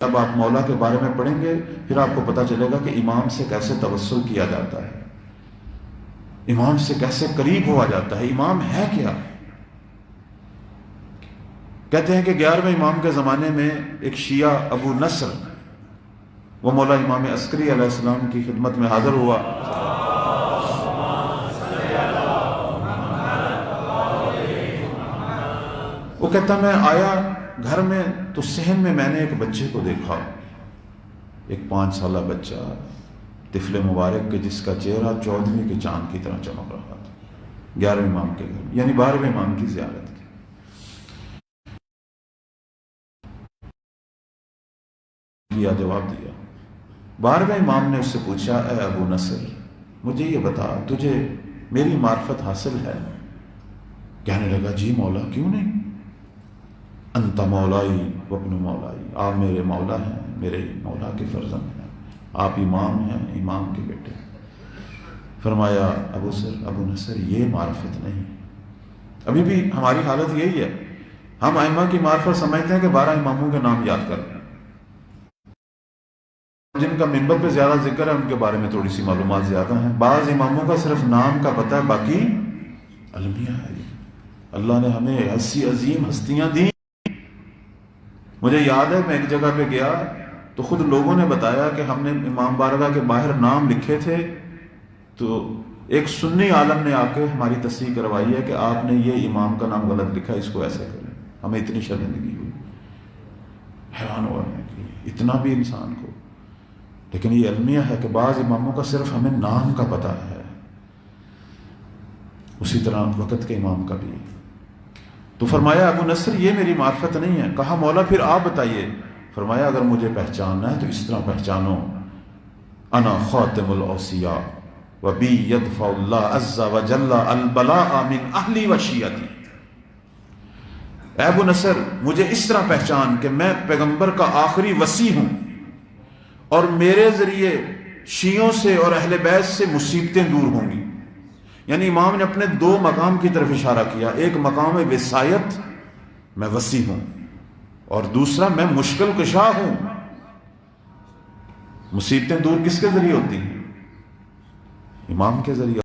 جب آپ مولا کے بارے میں پڑھیں گے پھر آپ کو پتہ چلے گا کہ امام سے کیسے توسل کیا جاتا ہے، امام سے کیسے قریب ہوا جاتا ہے، امام ہے کیا۔ کہتے ہیں کہ 11ویں امام کے زمانے میں ایک شیعہ ابو نصر وہ مولا امام عسکری علیہ السلام کی خدمت میں حاضر ہوا۔ وہ کہتا میں آیا گھر میں تو صحن میں نے ایک بچے کو دیکھا، ایک 5 سالہ بچہ طفل مبارک کے جس کا چہرہ 14ویں کے چاند کی طرح چمک رہا تھا، 11ویں امام کے گھر یعنی 12ویں امام کی زیارت کی۔ جواب دیا۔ 12ویں امام نے اس سے پوچھا اے ابو نصر مجھے یہ بتا تجھے میری معرفت حاصل ہے؟ کہنے لگا جی مولا کیوں نہیں، انت مولائی وابن مولائی، آپ میرے مولا ہیں، میرے مولا کے فرزند ہیں، آپ امام ہیں، امام کے بیٹے۔ فرمایا ابو نصر یہ معرفت نہیں، ابھی بھی ہماری حالت یہی ہے، ہم ائمہ کی معرفت سمجھتے ہیں کہ 12 اماموں کے نام یاد کر لیں، جن کا منبر پہ زیادہ ذکر ہے ان کے بارے میں تھوڑی سی معلومات زیادہ ہیں، بعض اماموں کا صرف نام کا پتہ ہے، باقی المیہ ہے۔ اللہ نے ہمیں ایسی عظیم ہستیاں دی۔ مجھے یاد ہے میں ایک جگہ پہ گیا تو خود لوگوں نے بتایا کہ ہم نے امام بارگاہ کے باہر نام لکھے تھے تو ایک سنی عالم نے آ کے ہماری تصحیح کروائی ہے کہ آپ نے یہ امام کا نام غلط لکھا، اس کو ایسے کریں۔ ہمیں اتنی شرمندگی ہوئی، حیران ہوا میں کہ اتنا بھی انسان کو، لیکن یہ المیہ ہے کہ بعض اماموں کا صرف ہمیں نام کا پتہ ہے، اسی طرح وقت کے امام کا بھی۔ تو فرمایا ابو نصر یہ میری معرفت نہیں ہے۔ کہا مولا پھر آپ بتائیے۔ فرمایا اگر مجھے پہچاننا ہے تو اس طرح پہچانو، انا خاتم الاوصیاء وبی یدفع اللہ عز وجل البلاء من اہلی و شیعتی۔ اے ابو نصر مجھے اس طرح پہچان کہ میں پیغمبر کا آخری وصی ہوں اور میرے ذریعے شیعوں سے اور اہل بیت سے مصیبتیں دور ہوں گی۔ یعنی امام نے اپنے 2 مقام کی طرف اشارہ کیا، ایک مقام وصایت میں وصی ہوں اور دوسرا میں مشکل کشا ہوں۔ مصیبتیں دور کس کے ذریعے ہوتی ہیں؟ امام کے ذریعے۔